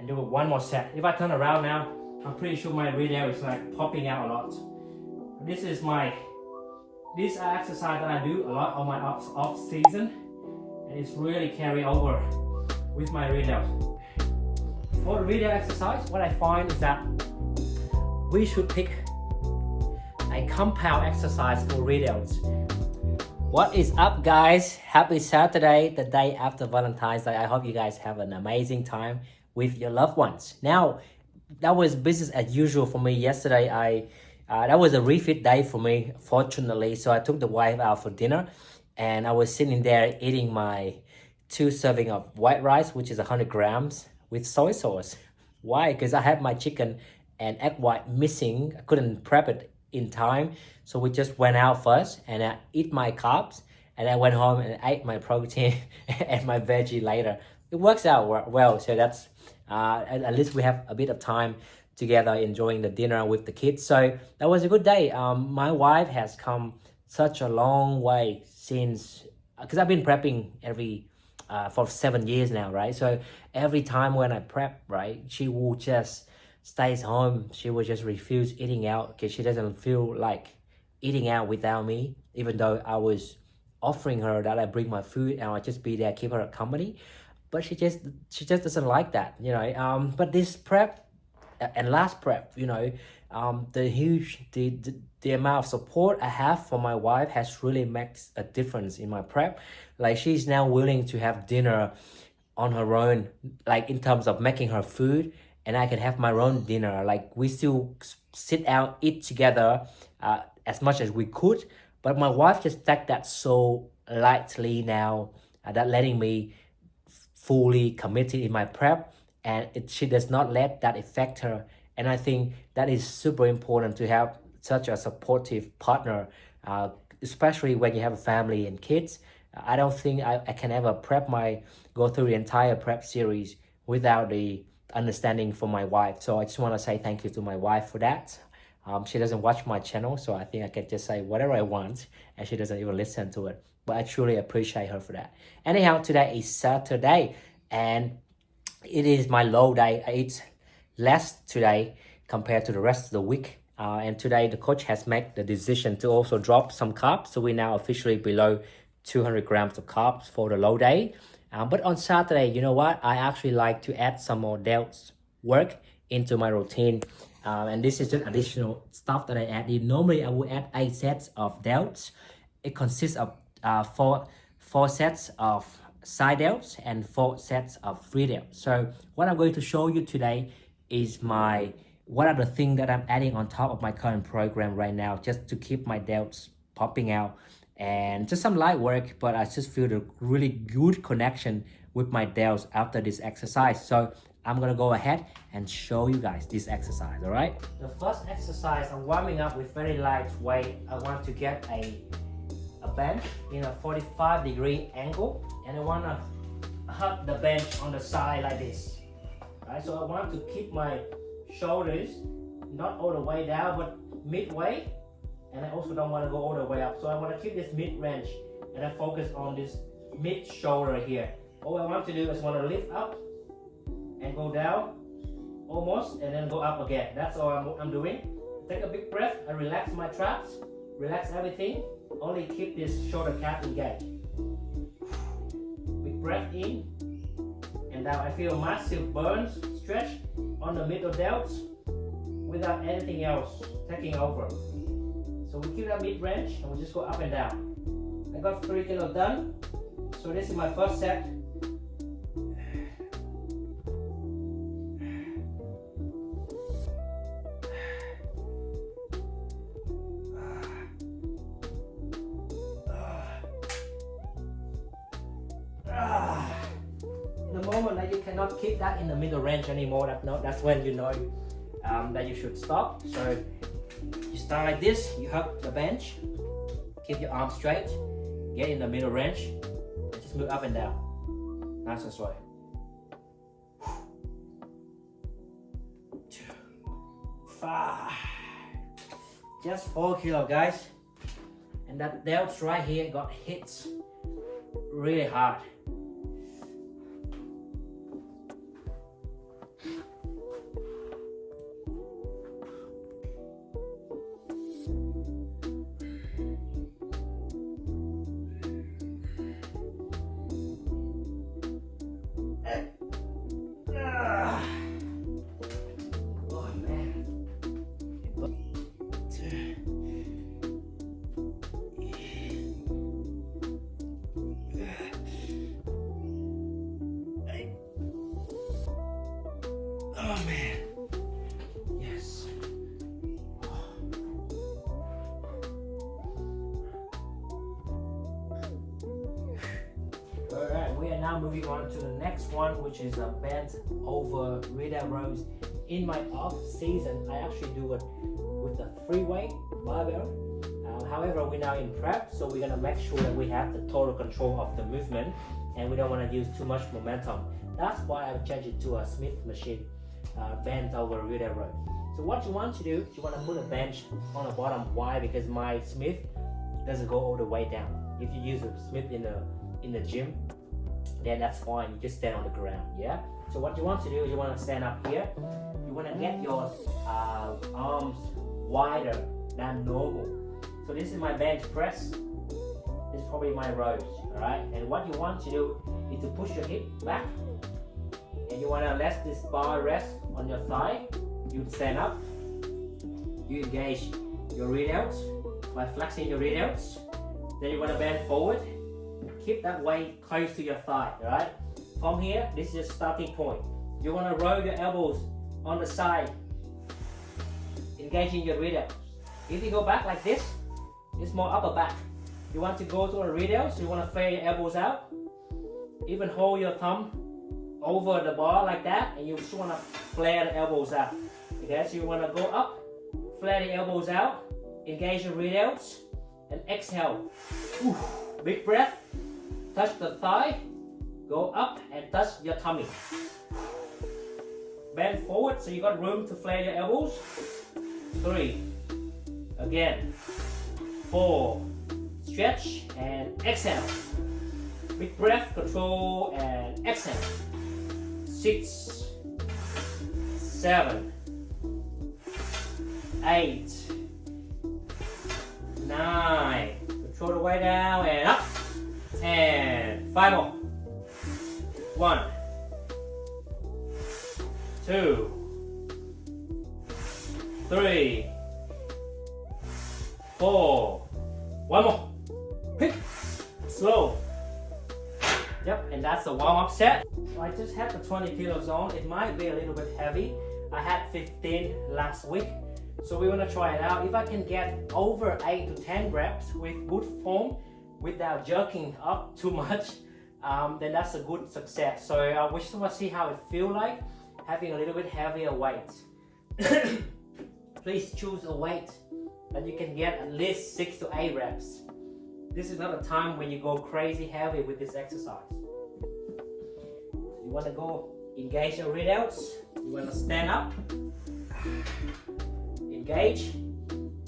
do one more set. If I turn around now, I'm pretty sure my video is like popping out a lot. This are exercise that I do a lot on my off season, and it's really carry over with my video. For the video exercise, what I find is that we should pick a compound exercise for videos. What is up, guys? Happy Saturday, the day after Valentine's Day. I hope you guys have an amazing time with your loved ones. Now, that was business as usual for me yesterday. That was a refit day for me, fortunately. So I took the wife out for dinner, and I was sitting there eating my 2 serving of white rice, which is 100 grams with soy sauce. Why? Because I had my chicken and egg white missing. I couldn't prep it in time, so we just went out first and I eat my carbs, and I went home and ate my protein and my veggie later. It works out well, so that's at least we have a bit of time together enjoying the dinner with the kids. So that was a good day. My wife has come such a long way since, because I've been prepping for 7 years now, right? So every time when I prep, right, she will just stays home. She will just refuse eating out because she doesn't feel like eating out without me, even though I was offering her that I bring my food and I'll just be there, keep her company. But she just doesn't like that, you know. But this prep and last prep, you know, the amount of support I have for my wife has really makes a difference in my prep. Like, she's now willing to have dinner on her own, like in terms of making her food, and I can have my own dinner. Like, we still sit out, eat together as much as we could, but my wife just take that so lightly now, that letting me fully committed in my prep, and she does not let that affect her. And I think that is super important to have such a supportive partner, especially when you have a family and kids. I don't think I can ever go through the entire prep series without the understanding from my wife. So I just want to say thank you to my wife for that. She doesn't watch my channel, so I think I can just say whatever I want, and she doesn't even listen to it. But I truly appreciate her for that. Anyhow, today is Saturday, and it is my low day. I eat less today compared to the rest of the week. And today the coach has made the decision to also drop some carbs. So we're now officially below 200 grams of carbs for the low day. But on Saturday, you know what? I actually like to add some more delts work into my routine. And this is just additional stuff that I add in. Normally, I would add 8 sets of delts. It consists of four sets of side delts and 4 sets of free delts. So what I'm going to show you today is what are the things that I'm adding on top of my current program right now, just to keep my delts popping out. And just some light work, but I just feel a really good connection with my delts after this exercise. So I'm gonna go ahead and show you guys this exercise, all right? The first exercise, I'm warming up with very light weight. I want to get a bench in a 45-degree angle, and I wanna hug the bench on the side like this. All right, so I want to keep my shoulders not all the way down, but midway. And I also don't want to go all the way up. So I want to keep this mid-range, and I focus on this mid-shoulder here. All I want to do is want to lift up and go down almost, and then go up again. That's all I'm doing. Take a big breath and relax my traps, relax everything. Only keep this shoulder cap engaged. Big breath in and down. I feel massive burns, stretch on the middle delts without anything else taking over. So we keep that mid-range and we just go up and down. I got 3 kilos done. So this is my first set. In the moment that you cannot keep that in the middle range anymore, that's when you know that you should stop. So you start like this, you hug the bench, keep your arms straight, get in the middle range, and just move up and down. Nice and slow. 2, 5. Just 4 kilos, guys. And that delts right here got hit really hard. Oh man. Yes. Alright, we are now moving on to the next one, which is a bent over readout rows. In my off season, I actually do it with the free weight barbell. However, we're now in prep, so we're gonna make sure that we have the total control of the movement, and we don't want to use too much momentum. That's why I've changed it to a Smith machine, bent over readout rows. So what you want to do, you want to put a bench on the bottom. Why? Because my Smith doesn't go all the way down. If you use a Smith in the gym, then that's fine. You just stand on the ground. Yeah. So what you want to do is you want to stand up here. You want to get your arms wider than normal. So this is my bench press. This is probably my rows. All right. And what you want to do is to push your hip back, and you want to let this bar rest on your thigh. You stand up. You engage your readouts by flexing your readouts. Then you want to bend forward. Keep that weight close to your thigh, right? From here, this is your starting point. You want to roll your elbows on the side, engaging your readouts. If you go back like this, it's more upper back. You want to go to a readout, so you want to flare your elbows out. Even hold your thumb over the bar like that, and you just want to flare the elbows out. Okay, so you want to go up, flare the elbows out, engage your readouts, and exhale. Ooh, big breath. Touch the thigh, go up and touch your tummy. Bend forward so you got room to flare your elbows. 3. Again. 4. Stretch and exhale. Big breath, control and exhale. 6. 7. 8. 9. Control the way down and up. 10. 5 more. 1. 2. 3. 4. 1 more. Pick. Slow. Yep, and that's the warm-up set. So I just had the 20 kilos on. It might be a little bit heavy. I had 15 last week. So we want to try it out. If I can get over 8 to 10 reps with good form, without jerking up too much, then that's a good success. So I wish to see how it feels like having a little bit heavier weight. Please choose a weight that you can get at least 6 to 8 reps. This is not a time when you go crazy heavy with this exercise. You want to go engage your readouts. You want to stand up, engage,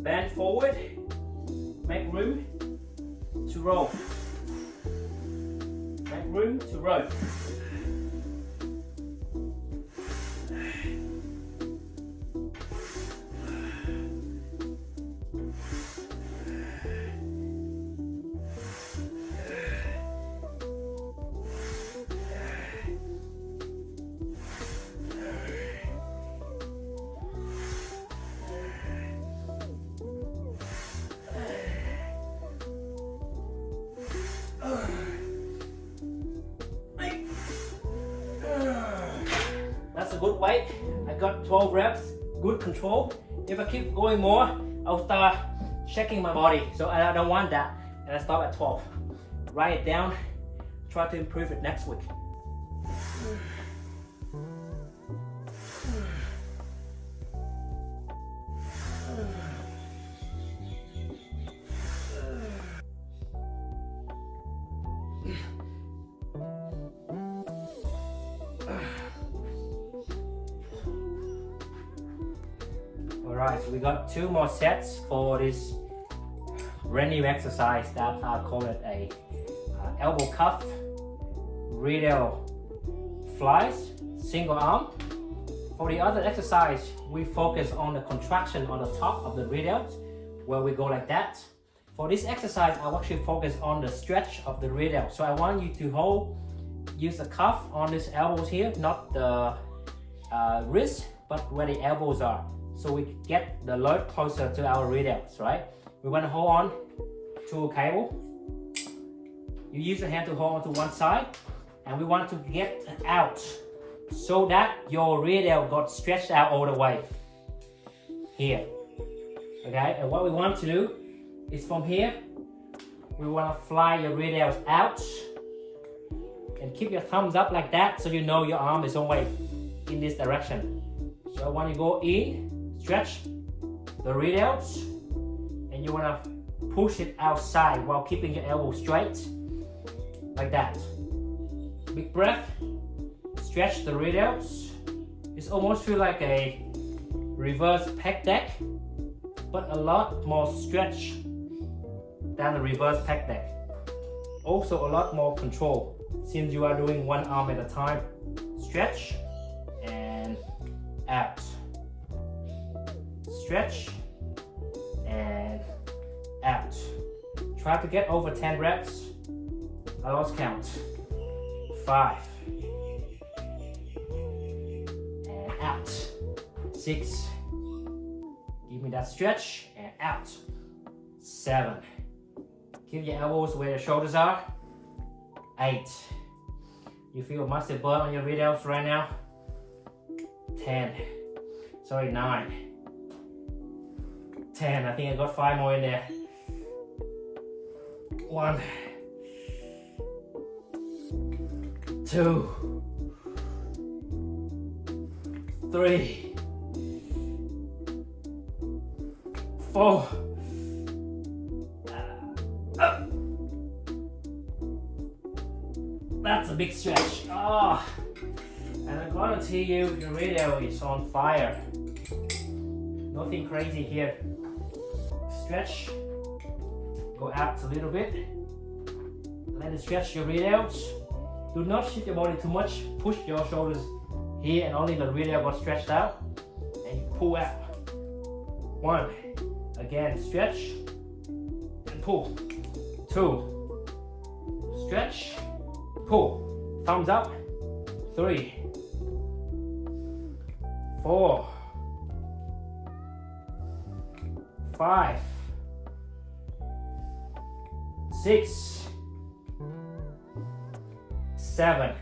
bend forward, make room to roll. Make room to roll. That's a good weight. I got 12 reps, good control. If I keep going more, I'll start checking my body. So I don't want that. And I stop at 12. Write it down, try to improve it next week. Alright, so we got 2 more sets for this brand new exercise that I call it a elbow cuff, readout flies, single arm. For the other exercise, we focus on the contraction on the top of the readout, where we go like that. For this exercise, I actually focus on the stretch of the readout. So I want you to use the cuff on these elbows here, not the wrist, but where the elbows are. So we get the load closer to our readouts, right? We want to hold on to a cable. You use your hand to hold on to one side, and we want to get out so that your rear delt got stretched out all the way here. Okay, and what we want to do is from here, we want to fly your rear delts out and keep your thumbs up like that, so you know your arm is always in this direction. So when you go in, stretch the rear delts, and you want to push it outside while keeping your elbow straight, like that. Big breath, stretch the rear delts. It's almost feel like a reverse pec deck, but a lot more stretch than the reverse pec deck. Also a lot more control, since you are doing one arm at a time. Stretch and out. Stretch and out. Try to get over 10 reps. I lost count. 5 and out. 6. Give me that stretch and out. 7. Keep your elbows where your shoulders are. 8. You feel a muscle burn on your rear delts right now. 10. Sorry, 9. 10. I think I got 5 more in there. 1. 2. 3. 4. That's a big stretch. Oh. And I'm gonna tell you, your rear delt is on fire. Nothing crazy here. Stretch. Go out a little bit. Let it stretch your rear delts. Do not shift your body too much. Push your shoulders here, and only the rear delt got stretched out. And you pull out. 1. Again, stretch and pull. 2. Stretch, pull. Thumbs up. 3. 4. 5. 6. 7.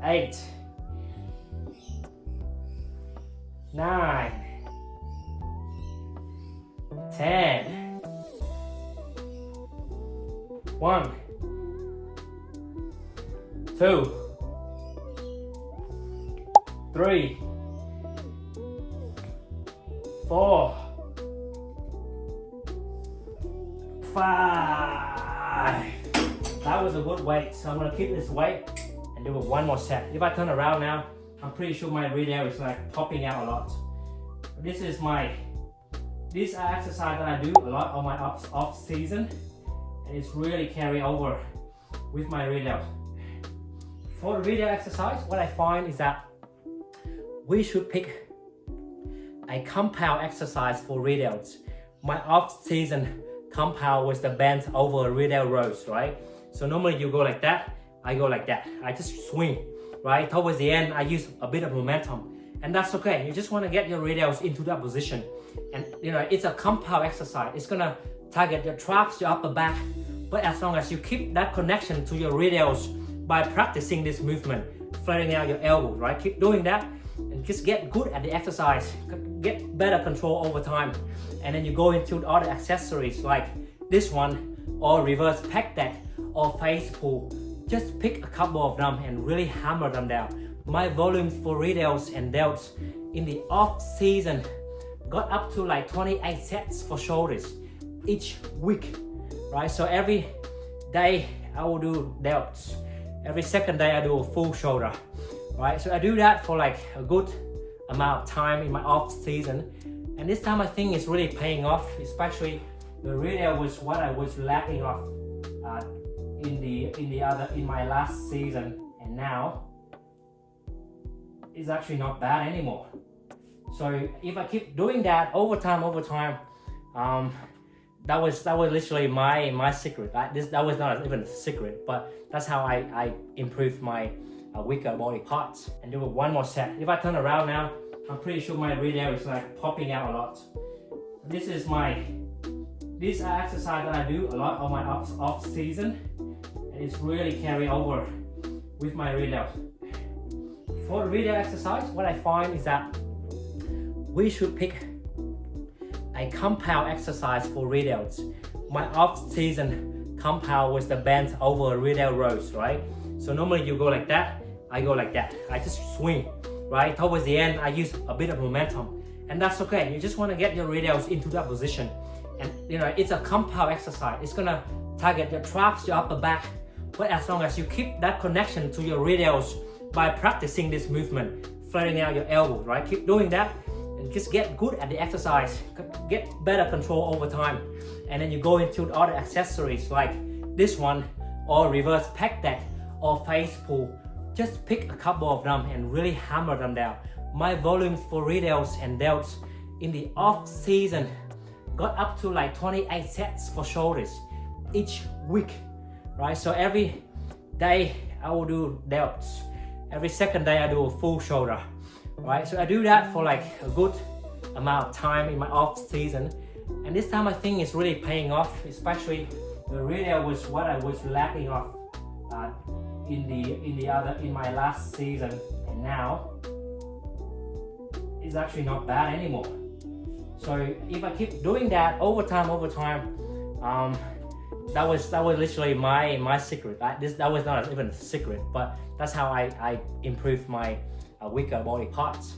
8. 9. 10. 1. 2. 3. 4. 5. That was a good weight, so I'm gonna keep this weight and do it one more set. If I turn around now, I'm pretty sure my rear delt is like popping out a lot. These are exercises that I do a lot on my off season, and it's really carry over with my rear delt. For the rear delt exercise, what I find is that we should pick a compound exercise for rear delts. My off season compound was the bent over rear delt rows, right? So normally you go like that, I go like that. I just swing, right? Towards the end, I use a bit of momentum, and that's okay. You just want to get your rear delts into that position. And you know, it's a compound exercise. It's gonna target your traps, your upper back, but as long as you keep that connection to your rear delts by practicing this movement, flaring out your elbows, right? Keep doing that and just get good at the exercise, get better control over time. And then you go into other accessories like this one, or reverse pec deck, or face pull. Just pick a couple of them and really hammer them down. My volumes for rear delts and delts in the off season got up to like 28 sets for shoulders each week, right? So every day I will do delts. Every second day I do a full shoulder, right? So I do that for like a good amount of time in my off season. And this time I think it's really paying off, especially the rear delt was what I was lacking of in my last season, and now it's actually not bad anymore. So if I keep doing that over time, that was literally my secret. That was not even a secret, but that's how I improved my weaker body parts. And do it one more set. If I turn around now, I'm pretty sure my rear delt is like popping out a lot. These are exercises that I do a lot on my off season, and it's really carry over with my rear delt. For the rear delt exercise, what I find is that we should pick a compound exercise for rear delts. My off-season compound was the bend over rear delt rows, right? So normally you go like that, I go like that. I just swing, right? Towards the end, I use a bit of momentum, and that's okay. You just want to get your rear delts into that position. And you know, it's a compound exercise. It's gonna target your traps, your upper back. But as long as you keep that connection to your rear delts by practicing this movement, flaring out your elbows, right? Keep doing that and just get good at the exercise. Get better control over time. And then you go into other accessories like this one, or reverse pec deck, or face pull. Just pick a couple of them and really hammer them down. My volumes for rear delts and delts in the off season got up to like 28 sets for shoulders each week, right? So every day I will do delts. Every second day I do a full shoulder, right? So I do that for like a good amount of time in my off season. And this time I think it's really paying off, especially the rear delt was what I was lacking off in my last season, and now it's actually not bad anymore. So if I keep doing that over time, that was literally my secret. That was not even a secret, but that's how I improved my weaker body parts.